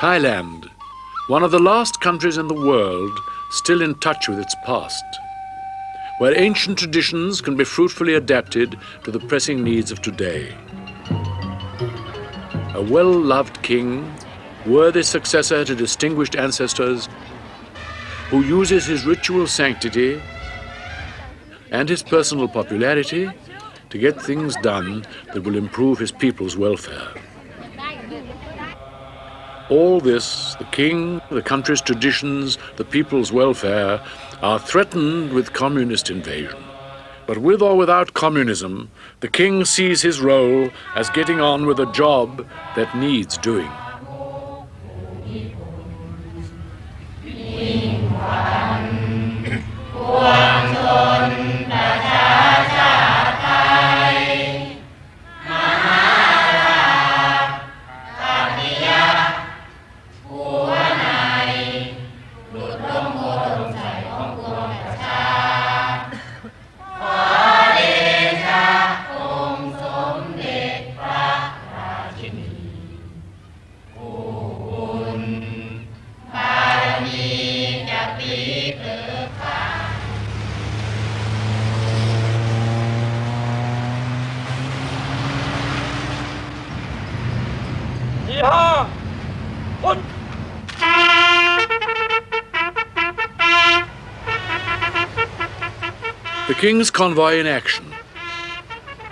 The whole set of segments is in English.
Thailand, one of the last countries in the world still in touch with its past, where ancient traditions can be fruitfully adapted to the pressing needs of today. A well-loved king, worthy successor to distinguished ancestors, who uses his ritual sanctity and his personal popularity to get things done that will improve his people's welfare. All this, the king, the country's traditions, the people's welfare, are threatened with communist invasion. But with or without communism, the king sees his role as getting on with a job that needs doing. The king's convoy in action.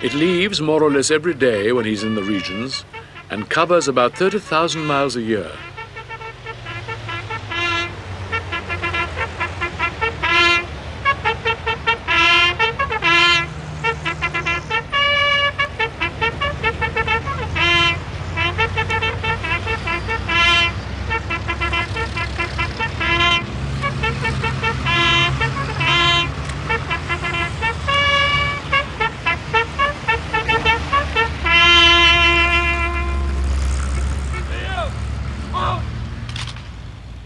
It leaves more or less every day when he's in the regions and covers about 30,000 miles a year.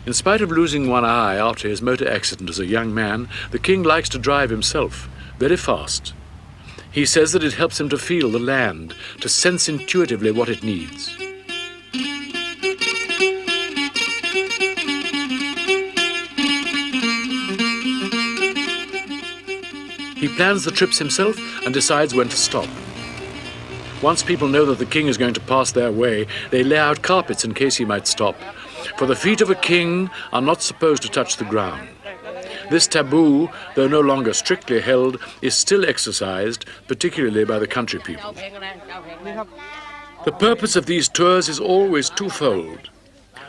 In spite of losing one eye after his motor accident as a young man, the king likes to drive himself, very fast. He says that it helps him to feel the land, to sense intuitively what it needs. He plans the trips himself and decides when to stop. Once people know that the king is going to pass their way, they lay out carpets in case he might stop. For the feet of a king are not supposed to touch the ground. This taboo, though no longer strictly held, is still exercised, particularly by the country people. The purpose of these tours is always twofold.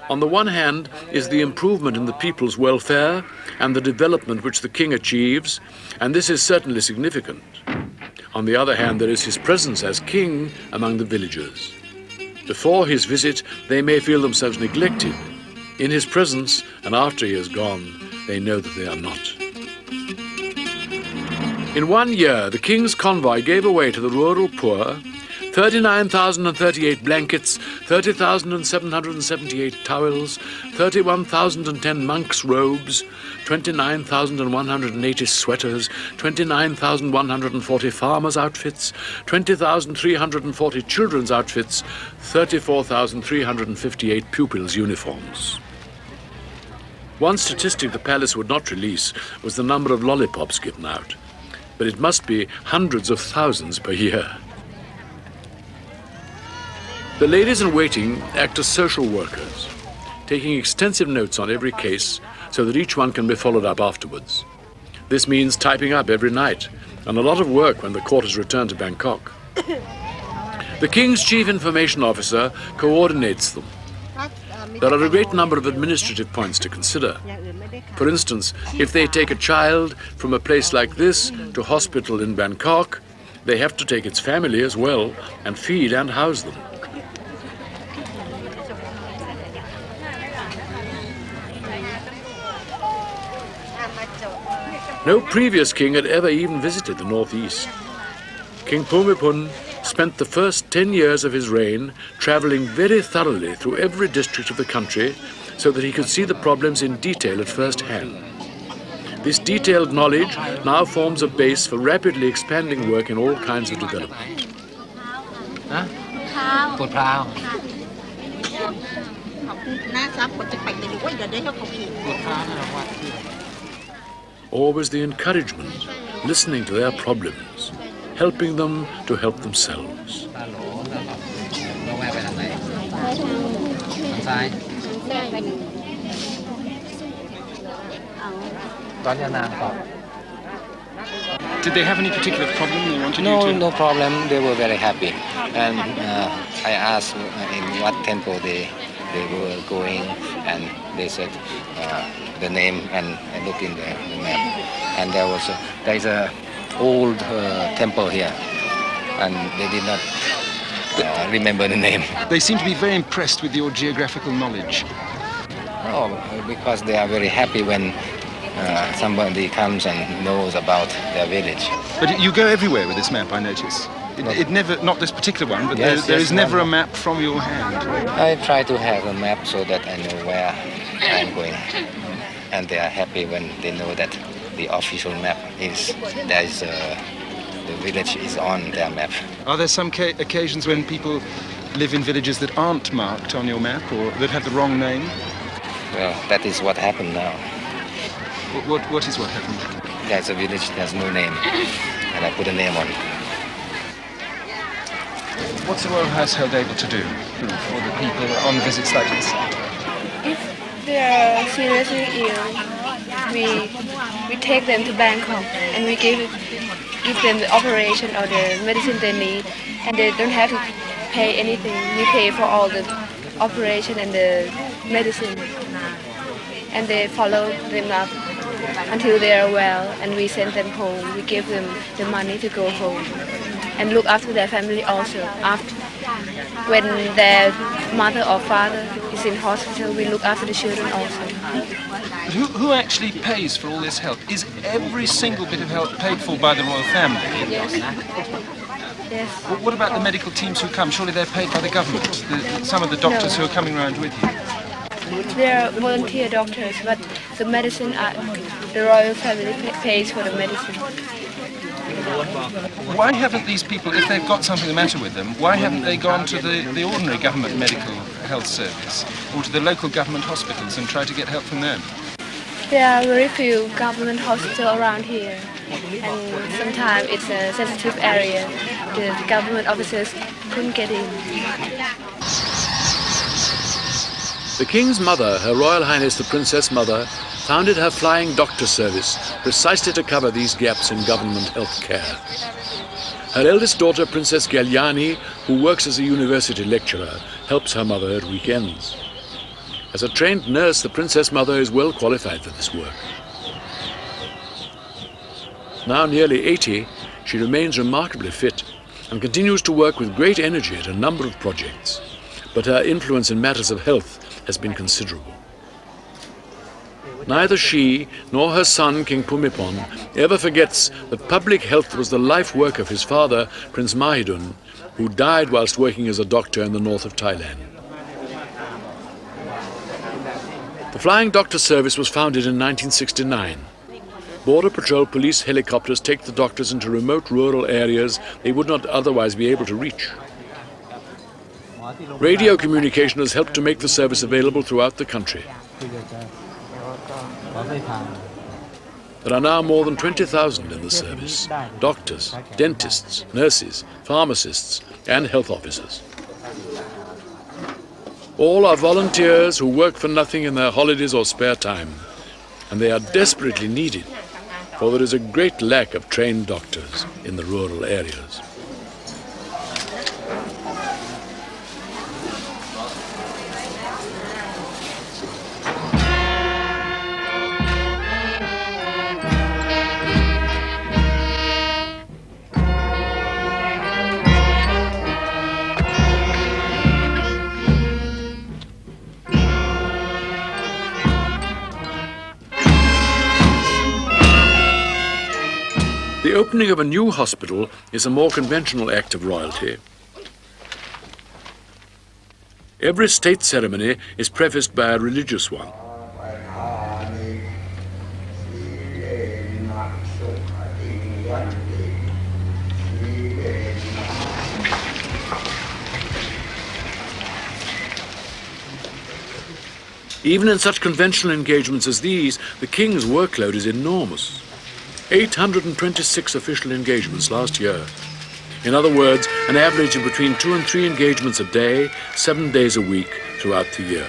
On the one hand is the improvement in the people's welfare and the development which the king achieves, and this is certainly significant. On the other hand, there is his presence as king among the villagers. Before his visit, they may feel themselves neglected. In his presence, and after he has gone, they know that they are not. In 1 year, the king's convoy gave away to the rural poor 39,038 blankets, 30,778 towels, 31,010 monks' robes, 29,180 sweaters, 29,140 farmers' outfits, 20,340 children's outfits, 34,358 pupils' uniforms. One statistic the palace would not release was the number of lollipops given out, but it must be hundreds of thousands per year. The ladies-in-waiting act as social workers, taking extensive notes on every case so that each one can be followed up afterwards. This means typing up every night and a lot of work when the court is returned to Bangkok. The King's Chief Information Officer coordinates them. There are a great number of administrative points to consider. For instance, if they take a child from a place like this to hospital in Bangkok, they have to take its family as well and feed and house them. No previous king had ever even visited the northeast. King Bhumibol spent the first 10 years of his reign traveling very thoroughly through every district of the country so that he could see the problems in detail at first hand. This detailed knowledge now forms a base for rapidly expanding work in all kinds of development. Always the encouragement, listening to their problems, helping them to help themselves. Did they have any particular problem they wanted you to? No problem. They were very happy. And I asked in what temple they were going, and they said the name, and I looked in the map. And there is a old temple here, and they did not remember the name. They seem to be very impressed with your geographical knowledge. Oh, because they are very happy when somebody comes and knows about their village. But you go everywhere with this map, I notice. It never, not this particular one, but Yes, there yes, is never one. a map from your hand. I try to have a map so that I know where I'm going. And they are happy when they know that the official map is, the village is on their map. Are there some occasions when people live in villages that aren't marked on your map or that have the wrong name? Well, that is what happened now. What is what happened? There's a village that has no name, and I put a name on it. What's the royal household able to do for the people on visits like this? If they are seriously ill, we take them to Bangkok and we give them the operation or the medicine they need, and they don't have to pay anything. We pay for all the operation and the medicine, and they follow them up until they are well, and we send them home. We give them the money to go home and look after their family also. When their mother or father is in hospital, we look after the children also. But who actually pays for all this help? Is every single bit of help paid for by the royal family? Yes. Yes. What about the medical teams who come? Surely they're paid by the government, some of the doctors who are coming around with you. They are volunteer doctors, but the medicine, the royal family pays for the medicine. Why haven't these people, if they've got something the matter with them, why haven't they gone to the ordinary government medical health service or to the local government hospitals and tried to get help from them? There are very few government hospitals around here, and sometimes it's a sensitive area. The government officers couldn't get in. The King's mother, Her Royal Highness the Princess Mother, founded her flying doctor service precisely to cover these gaps in government health care. Her eldest daughter, Princess Galyani, who works as a university lecturer, helps her mother at weekends. As a trained nurse, the Princess Mother is well qualified for this work. Now nearly 80, she remains remarkably fit and continues to work with great energy at a number of projects. But her influence in matters of health has been considerable. Neither she nor her son, King Bhumibol, ever forgets that public health was the life work of his father, Prince Mahidol, who died whilst working as a doctor in the north of Thailand. The Flying Doctor Service was founded in 1969. Border Patrol police helicopters take the doctors into remote rural areas they would not otherwise be able to reach. Radio communication has helped to make the service available throughout the country. There are now more than 20,000 in the service: doctors, dentists, nurses, pharmacists, and health officers. All are volunteers who work for nothing in their holidays or spare time, and they are desperately needed, for there is a great lack of trained doctors in the rural areas. The opening of a new hospital is a more conventional act of royalty. Every state ceremony is prefaced by a religious one. Even in such conventional engagements as these, the King's workload is enormous. 826 official engagements last year. In other words, an average of between 2 and 3 engagements a day, 7 days a week throughout the year.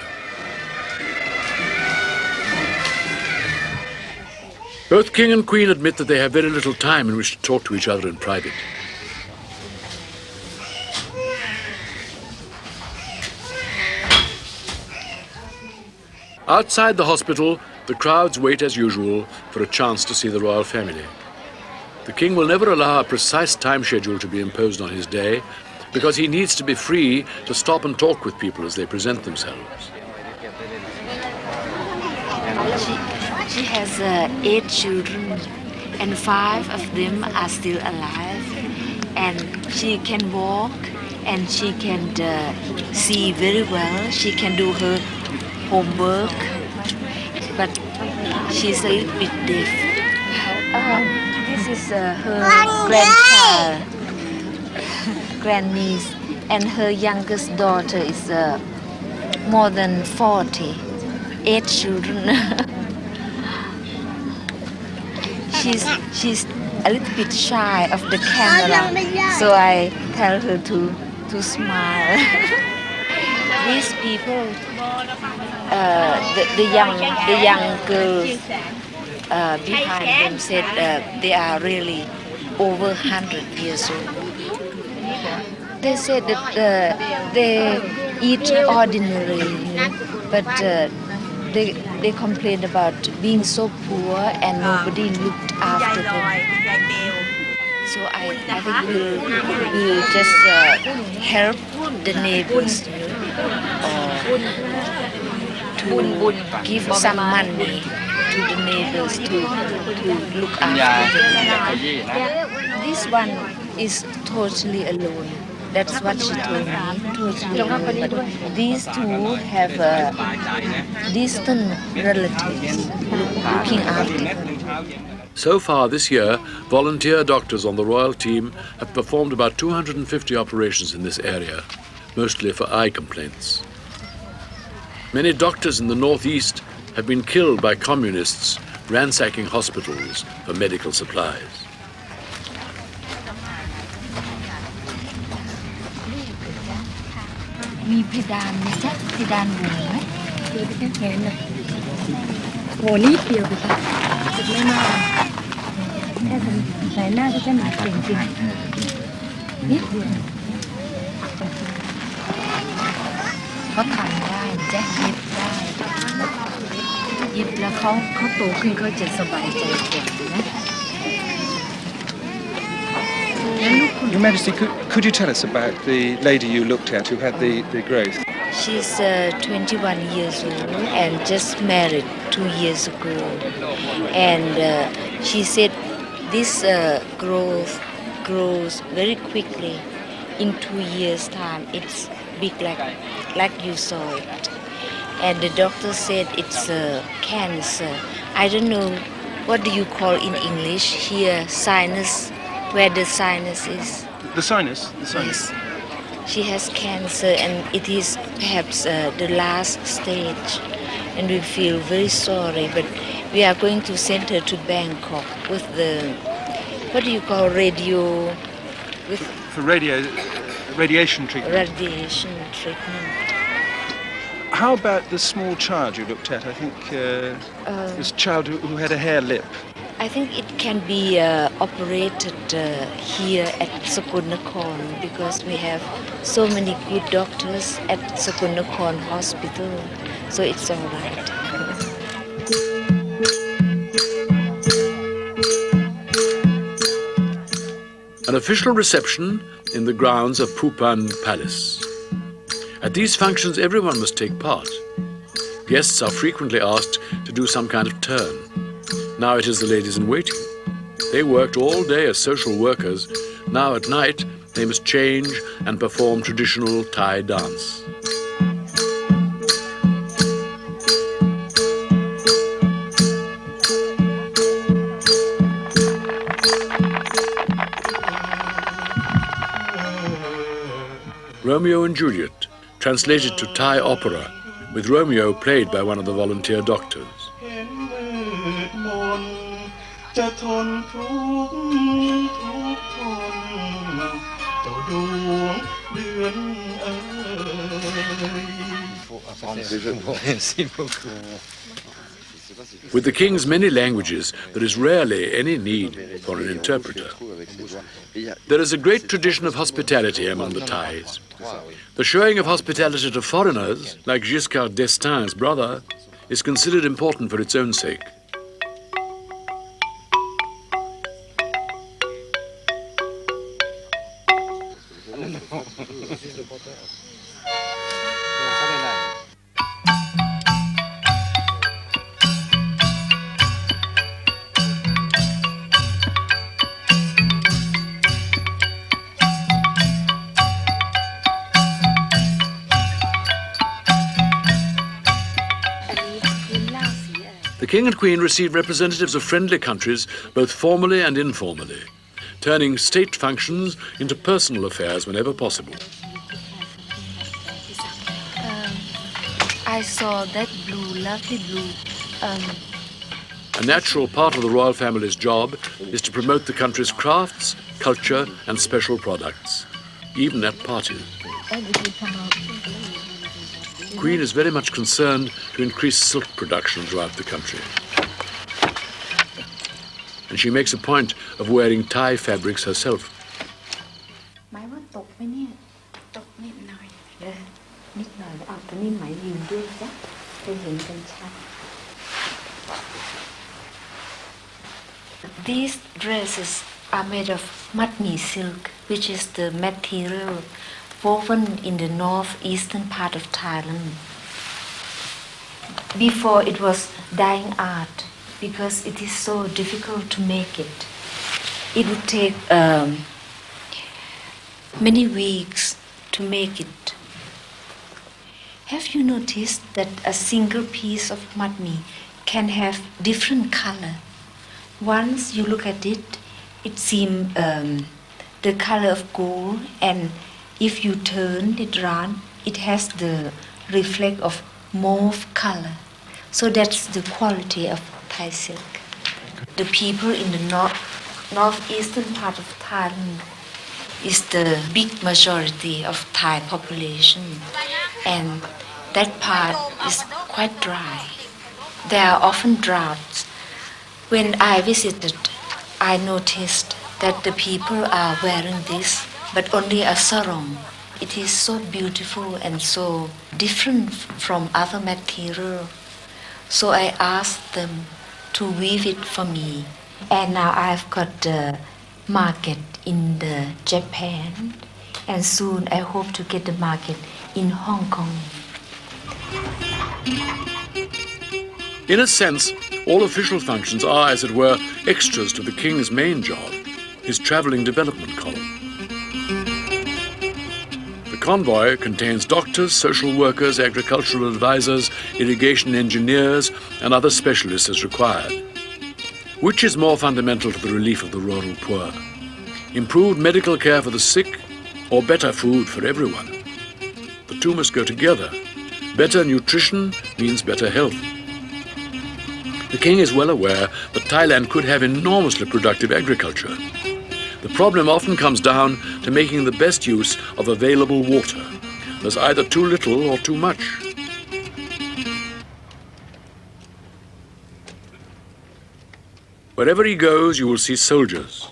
Both King and Queen admit that they have very little time in which to talk to each other in private. Outside the hospital, the crowds wait as usual for a chance to see the royal family. The King will never allow a precise time schedule to be imposed on his day because he needs to be free to stop and talk with people as they present themselves. She has 8 children and 5 of them are still alive, and she can walk and she can see very well. She can do her homework, but she's a little bit deaf. This is her grandchild, grandniece, and her youngest daughter is more than 40. 8 children. She's a little bit shy of the camera, so I tell her to smile. These people, the young girls behind them said they are really over 100 years old. They said that they eat ordinarily, but they complained about being so poor and nobody looked after them. So I think we'll just help the neighbors to give some money to the neighbors to look after them. This one is totally alone. That's what she told me, totally alone. But these 2 have distant relatives looking after them. So far this year, volunteer doctors on the royal team have performed about 250 operations in this area, mostly for eye complaints. Many doctors in the northeast have been killed by communists ransacking hospitals for medical supplies. มีเพดานไหมจ๊ะเพดานโหว่ไหม เดี๋ยวแค่แขนน่ะโหนิดเดียวไปค่ะสุดไม่มากแค่ทำสายหน้าก็จะหนาเก่งจริงนิดเดียว เขาทำได้จ๊ะเย็บได้เย็บแล้วเขาโตขึ้นเขาจะสบายใจกว่านะ Your Majesty, could you tell us about the lady you looked at who had the growth? She's 21 years old and just married 2 years ago. And she said this growth grows very quickly. In 2 years' time, it's big like you saw it. And the doctor said it's cancer. I don't know, what do you call in English here, sinus, where the sinus is? The sinus? The sinus. Yes. She has cancer and it is perhaps the last stage. And we feel very sorry, but we are going to send her to Bangkok with the, what do you call, radio, with For radiation treatment. radiation treatment. How about the small child you looked at? I think this child who had a hair lip. I think it can be operated here at Sakulnakorn because we have so many good doctors at Sakulnakorn Hospital, so it's all right. An official reception in the grounds of Phupan Palace. At these functions, everyone must take part. Guests are frequently asked to do some kind of turn. Now it is the ladies-in-waiting. They worked all day as social workers. Now at night, they must change and perform traditional Thai dance. Romeo and Juliet, translated to Thai opera, with Romeo played by one of the volunteer doctors. เห็นมืดมนจะทนทุกทนเจ้าดวงเดือนเอ๋ย With the king's many languages, there is rarely any need for an interpreter. There is a great tradition of hospitality among the Thais. The showing of hospitality to foreigners, like Giscard d'Estaing's brother, is considered important for its own sake. The King and Queen received representatives of friendly countries, both formally and informally, turning state functions into personal affairs whenever possible. I saw that blue, lovely blue. A natural part of the royal family's job is to promote the country's crafts, culture, and special products, even at parties. Queen is very much concerned to increase silk production throughout the country. And she makes a point of wearing Thai fabrics herself. หมายว่าตกไหมเนี่ยตกนิดหน่อยนิดหน่อยเอาตัวนี้หมายยืนด้วยจ้ะจะเห็นกันชัด These dresses are made of matni silk, which is the material woven in the northeastern part of Thailand. Before it was dying art because it is so difficult to make it. It would take many weeks to make it. Have you noticed that a single piece of matni can have different color? Once you look at it, it seems the color of gold, and if you turn it around, it has the reflect of mauve color. So that's the quality of Thai silk. The people in the northeastern part of Thailand is the big majority of Thai population, and that part is quite dry. There are often droughts. When I visited, I noticed that the people are wearing this, but only a sarong. It is so beautiful and so different from other material. So I asked them to weave it for me. And now I've got the market in the Japan, and soon I hope to get the market in Hong Kong. In a sense, all official functions are, as it were, extras to the king's main job, his traveling development column. The convoy contains doctors, social workers, agricultural advisors, irrigation engineers, and other specialists as required. Which is more fundamental to the relief of the rural poor? Improved medical care for the sick, or better food for everyone? The two must go together. Better nutrition means better health. The king is well aware that Thailand could have enormously productive agriculture. The problem often comes down to making the best use of available water. There's either too little or too much. Wherever he goes, you will see soldiers.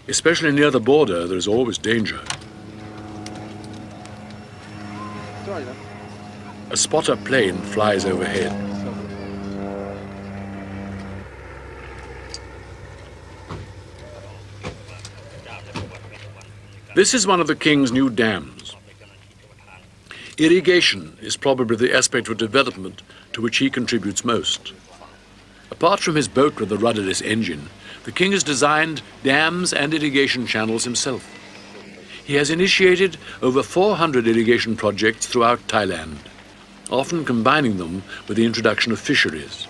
Especially near the border, there is always danger. A spotter plane flies overhead. This is one of the king's new dams. Irrigation is probably the aspect of development to which he contributes most. Apart from his boat with the rudderless engine, the king has designed dams and irrigation channels himself. He has initiated over 400 irrigation projects throughout Thailand, often combining them with the introduction of fisheries.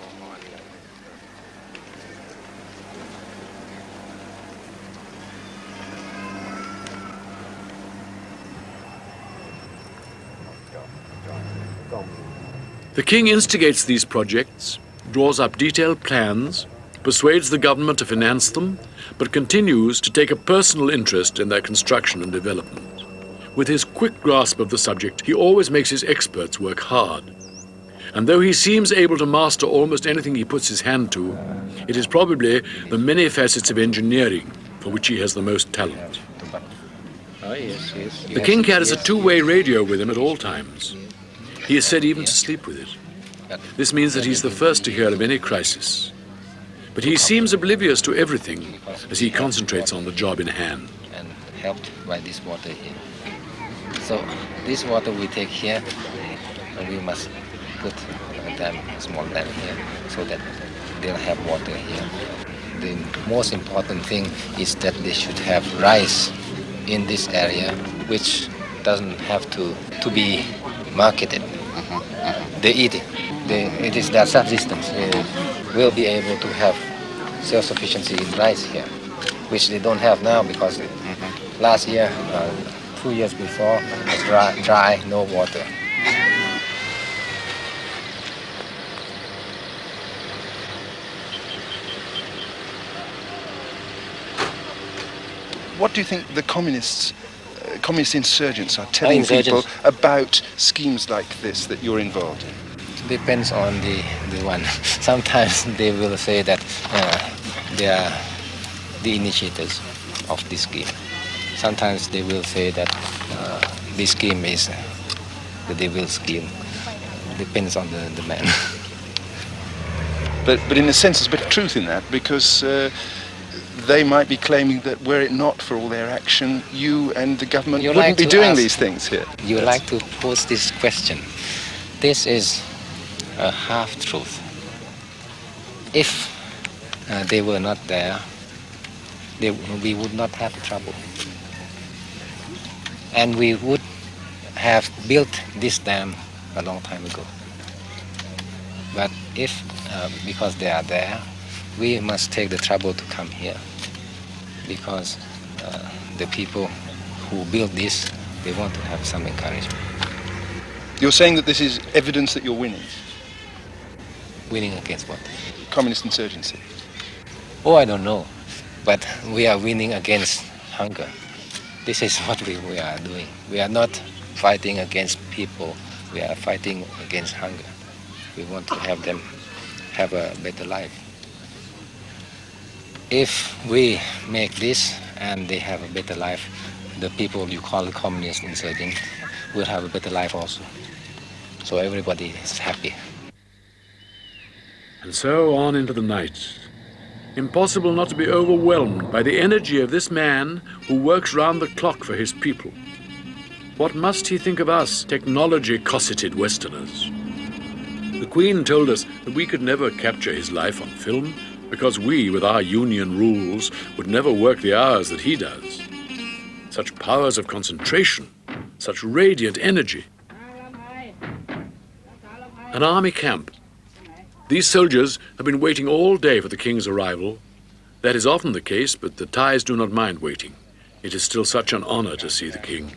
The king instigates these projects, draws up detailed plans, persuades the government to finance them, but continues to take a personal interest in their construction and development. With his quick grasp of the subject, he always makes his experts work hard. And though he seems able to master almost anything he puts his hand to, it is probably the many facets of engineering for which he has the most talent. The king carries a two-way radio with him at all times. He is said even to sleep with it. This means that he's the first to hear of any crisis. But he seems oblivious to everything as he concentrates on the job in hand. And helped by this water here. So this water we take here, and we must put a small dam here so that they'll have water here. The most important thing is that they should have rice in this area, which doesn't have to be marketed. They eat it. It is their subsistence. They will be able to have self-sufficiency in rice here, which they don't have now because last year, 2 years before, was dry, no water. What do you think the communist insurgents are telling people about schemes like this that you're involved in? Depends on the one. Sometimes they will say that they are the initiators of this scheme. Sometimes they will say that this scheme is the devil's scheme. Depends on the man. But in a sense, there's a bit of truth in that because they might be claiming that were it not for all their action, you and the government wouldn't be doing these things here. You like to pose this question. This is a half-truth. If they were not there, we would not have trouble. And we would have built this dam a long time ago. But if, because they are there, we must take the trouble to come here. Because the people who built this, they want to have some encouragement. You're saying that this is evidence that you're winning? Winning against what? Communist insurgency. Oh, I don't know. But we are winning against hunger. This is what we are doing. We are not fighting against people. We are fighting against hunger. We want to have them have a better life. If we make this and they have a better life, the people you call the communist insurgent will have a better life also. So everybody is happy. And so on into the night. Impossible not to be overwhelmed by the energy of this man who works round the clock for his people. What must he think of us, technology-cosseted Westerners? The Queen told us that we could never capture his life on film because we, with our union rules, would never work the hours that he does. Such powers of concentration, such radiant energy. An army camp. These soldiers have been waiting all day for the king's arrival. That is often the case, but the Thais do not mind waiting. It is still such an honor to see the king.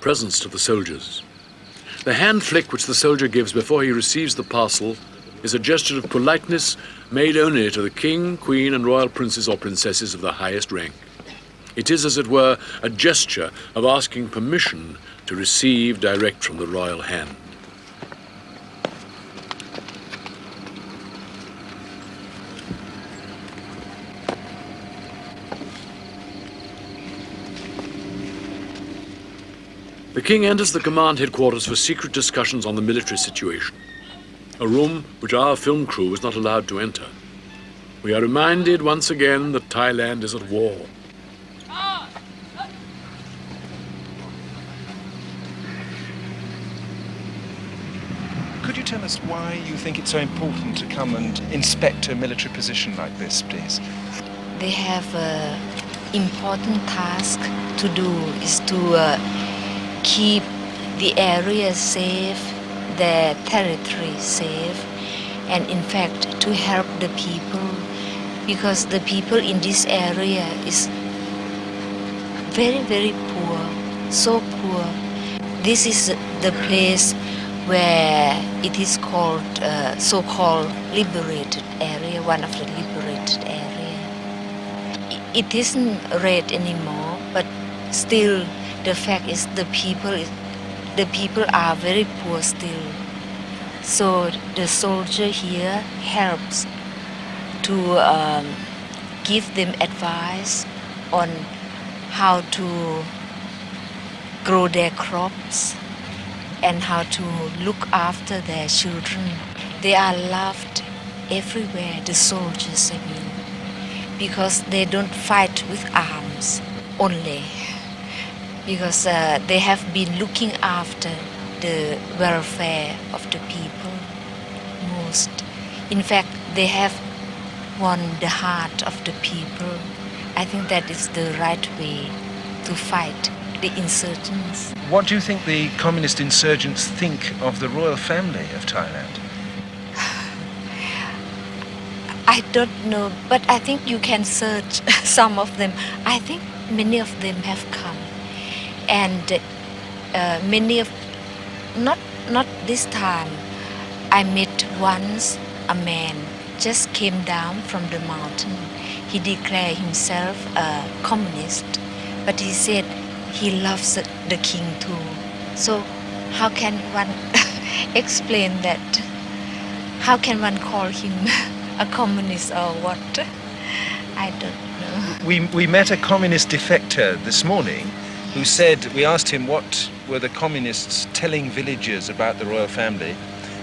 Presents to the soldiers. The hand flick which the soldier gives before he receives the parcel is a gesture of politeness made only to the king, queen, and royal princes or princesses of the highest rank. It is, as it were, a gesture of asking permission to receive direct from the royal hand. The king enters the command headquarters for secret discussions on the military situation, a room which our film crew was not allowed to enter. We are reminded once again that Thailand is at war. Could you tell us why you think it's so important to come and inspect a military position like this, please? They have an important task to do is to keep the area safe, their territory safe, and in fact to help the people because the people in this area is very, very poor so poor. This is the place where it is called so-called liberated area, one of the liberated area. It isn't red anymore, but still the fact is the people are very poor still. So the soldier here helps to give them advice on how to grow their crops and how to look after their children. They are loved everywhere, the soldiers, I mean, because they don't fight with arms only, because they have been looking after the welfare of the people most. In fact, they have won the heart of the people. I think that is the right way to fight the insurgents. What do you think the communist insurgents think of the royal family of Thailand? I don't know, but I think you can search some of them. I think many of them have come, and many of not this time. I met once a man just came down from the mountain. He declared himself a communist, but he said he loves the king too. So how can one explain that? How can one call him a communist or what? I don't know. We met a communist defector this morning who said, we asked him what were the communists telling villagers about the royal family,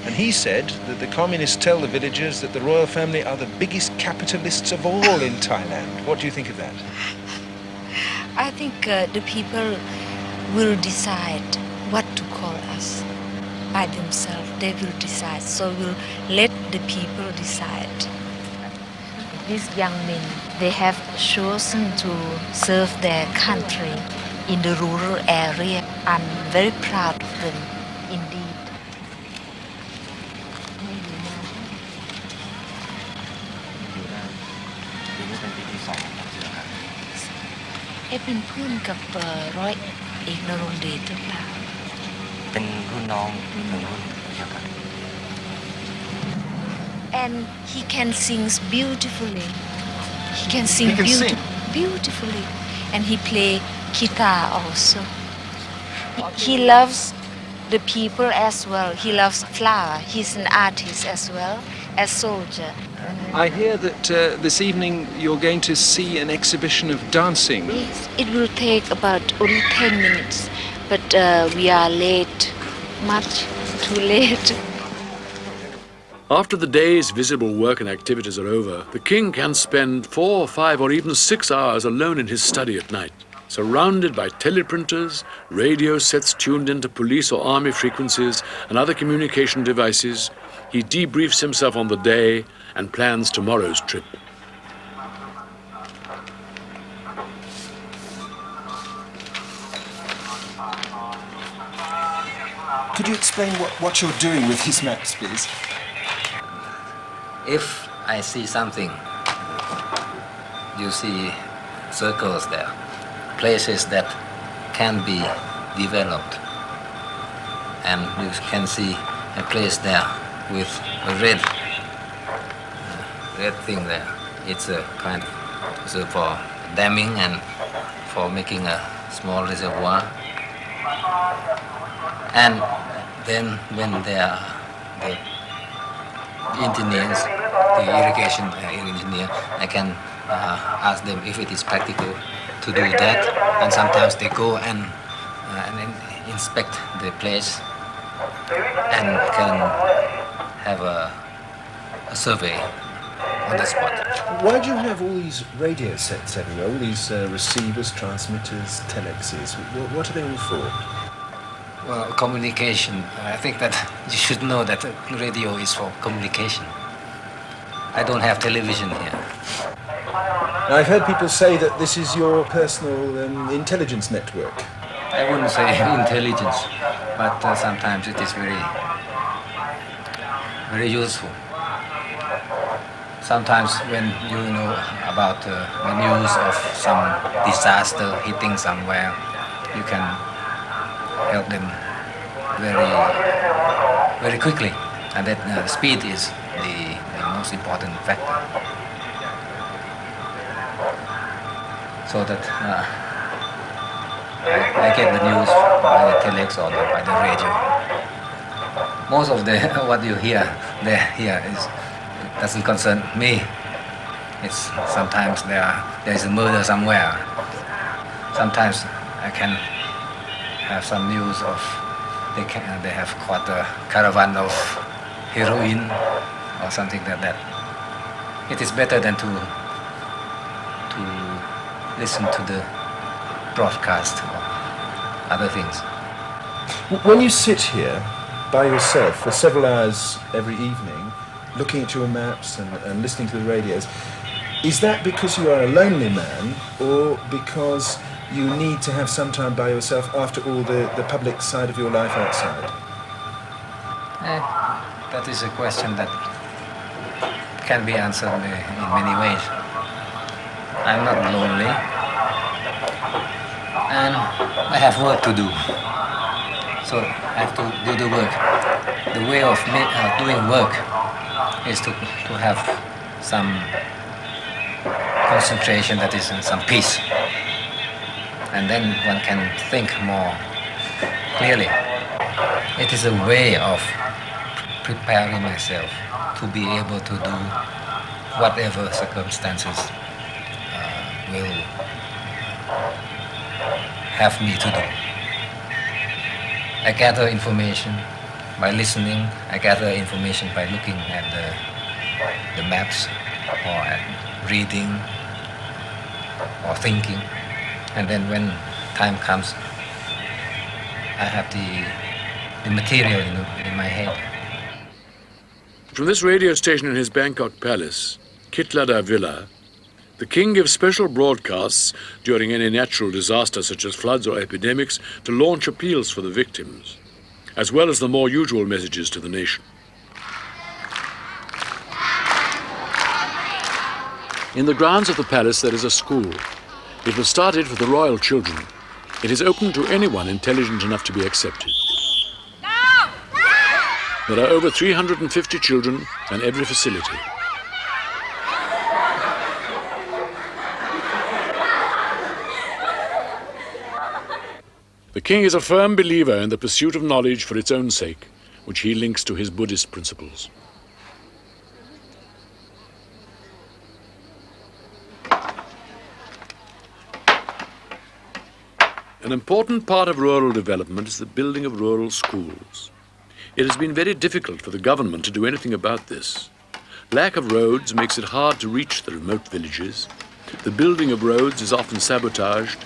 and he said that the communists tell the villagers that the royal family are the biggest capitalists of all in Thailand. What do you think of that? I think the people will decide what to call us by themselves. They will decide. So we'll let the people decide. These young men, they have chosen to serve their country in the rural area. I'm very proud of them, indeed. เป็นเพื่อนกับร้อยเอกนรงค์เดชหรือเปล่าเป็นรุ่นน้องรุ่นเดียวกัน And he can sing beautifully. He can sing beautifully, and he play guitar also. He loves the people as well. He loves flower. He's an artist as well as soldier. I hear that this evening you're going to see an exhibition of dancing. It will take about only 10 minutes, but we are late, much too late. After the day's visible work and activities are over, the king can spend 4, 5 or even 6 hours alone in his study at night, surrounded by teleprinters, radio sets tuned into police or army frequencies and other communication devices. He debriefs himself on the day and plans tomorrow's trip. Could you explain what you're doing with these maps, please? If I see something, you see circles there, places that can be developed, and you can see a place there with a red thing there. It's a kind of for damming and for making a small reservoir. And then when there are the engineers, the irrigation engineer, I can ask them if it is practical to do that, and sometimes they go and inspect the place and can have a survey on the spot. Why do you have all these radio sets everywhere, all these receivers, transmitters, telexes? What are they all for? Well, communication. I think that you should know that radio is for communication. I don't have television here. Now, I've heard people say that this is your personal intelligence network. I wouldn't say intelligence, but sometimes it is very, very useful. Sometimes when you know about the news of some disaster hitting somewhere, you can help them very, very quickly, and that speed is the most important factor. So that I get the news by the telex or by the radio. Most of the what you hear here doesn't concern me. It's sometimes there is a murder somewhere. Sometimes I can have some news of they have caught a caravan of heroin or something like that. It is better than to listen to the broadcast or other things. When you sit here by yourself for several hours every evening, looking at your maps and listening to the radios, is that because you are a lonely man or because you need to have some time by yourself after all the public side of your life outside? That is a question that can be answered in many ways. I'm not lonely, and I have work to do, so I have to do the work. The way of doing work is to have some concentration, that is some peace, and then one can think more clearly. It is a way of preparing myself to be able to do whatever circumstances will have me to do. I gather information by listening. I gather information by looking at the maps or at reading or thinking. And then when time comes, I have the material in my head. From this radio station in his Bangkok palace, Kitlada Villa, the king gives special broadcasts during any natural disaster such as floods or epidemics to launch appeals for the victims, as well as the more usual messages to the nation. In the grounds of the palace there is a school. It was started for the royal children. It is open to anyone intelligent enough to be accepted. There are over 350 children and every facility. The king is a firm believer in the pursuit of knowledge for its own sake, which he links to his Buddhist principles. An important part of rural development is the building of rural schools. It has been very difficult for the government to do anything about this. Lack of roads makes it hard to reach the remote villages. The building of roads is often sabotaged,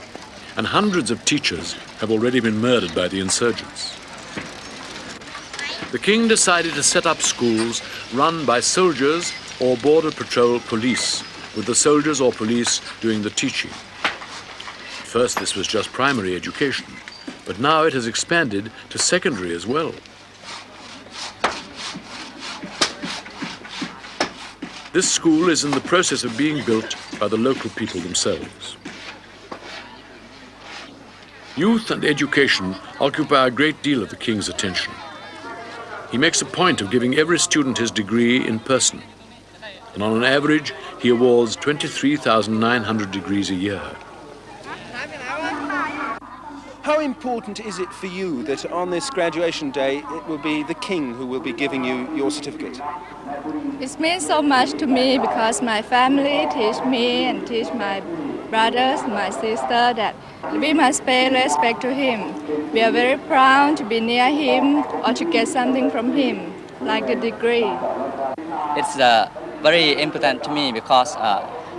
and hundreds of teachers have already been murdered by the insurgents. The king decided to set up schools run by soldiers or border patrol police, with the soldiers or police doing the teaching. At first this was just primary education, but now it has expanded to secondary as well. This school is in the process of being built by the local people themselves. Youth and education occupy a great deal of the king's attention. He makes a point of giving every student his degree in person, and on an average he awards 23,900 degrees a year. How important is it for you that on this graduation day it will be the king who will be giving you your certificate? It means so much to me because my family teach me and teach my brothers, my sister that we must pay respect to him. We are very proud to be near him or to get something from him, like the degree. It's very important to me because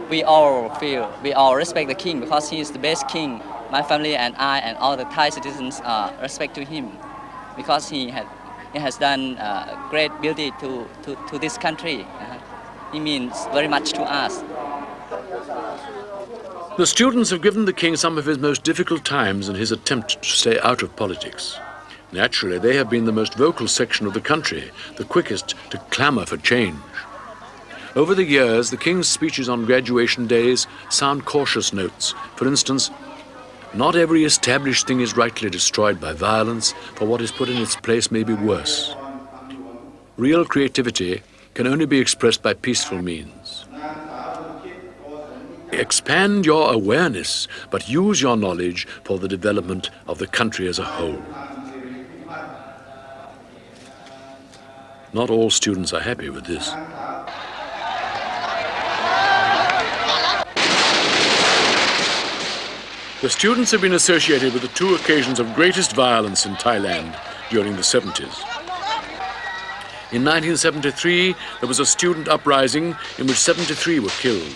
we all respect the king because he is the best king. My family and I and all the Thai citizens respect to him because he has done great beauty to this country. He means very much to us. The students have given the king some of his most difficult times in his attempt to stay out of politics. Naturally, they have been the most vocal section of the country, the quickest to clamour for change. Over the years, the king's speeches on graduation days sound cautious notes. For instance, Not every established thing is rightly destroyed by violence, for what is put in its place may be worse. Real creativity can only be expressed by peaceful means. Expand your awareness, but use your knowledge for the development of the country as a whole. Not all students are happy with this. The students have been associated with the two occasions of greatest violence in Thailand during the 70s. In 1973, there was a student uprising in which 73 were killed.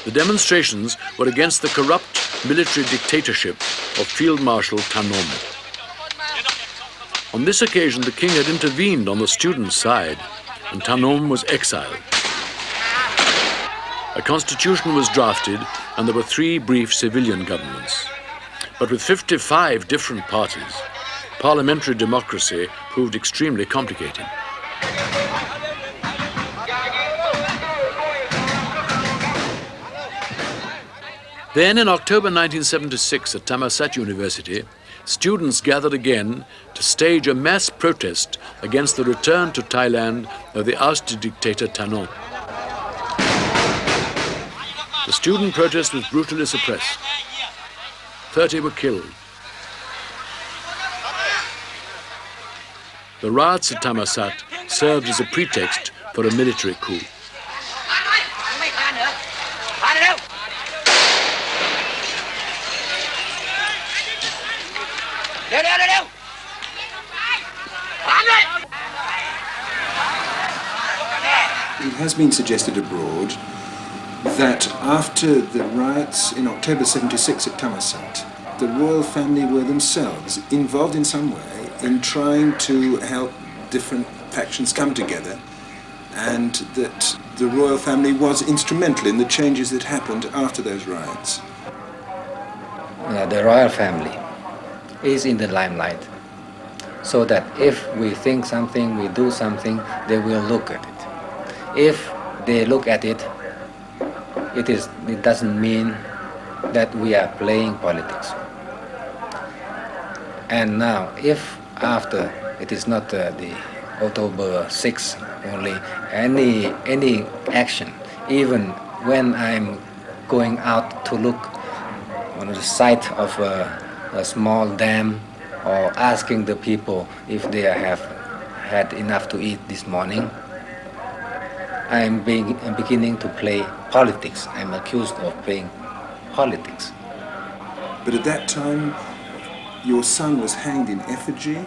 The demonstrations were against the corrupt military dictatorship of Field Marshal Thanom. On this occasion, the king had intervened on the students' side, and Thanom was exiled. A constitution was drafted, and there were 3 brief civilian governments. But with 55 different parties, parliamentary democracy proved extremely complicated. Then in October 1976 at Thammasat University, students gathered again to stage a mass protest against the return to Thailand of the ousted dictator Thanom. The student protest was brutally suppressed. 30 were killed. The riots at Thammasat served as a pretext for a military coup. It has been suggested abroad that after the riots in October 76 at Thammasat, the royal family were themselves involved in some way in trying to help different factions come together, and that the royal family was instrumental in the changes that happened after those riots. The royal family is in the limelight, so that if we think something, we do something, they will look at it. If they look at it, it doesn't mean that we are playing politics. And now, if after it is not the October 6 only, any action, even when I'm going out to look on the site of a small dam, or asking the people if they have had enough to eat this morning, I'm beginning to play politics. I'm accused of playing politics. But at that time, your son was hanged in effigy.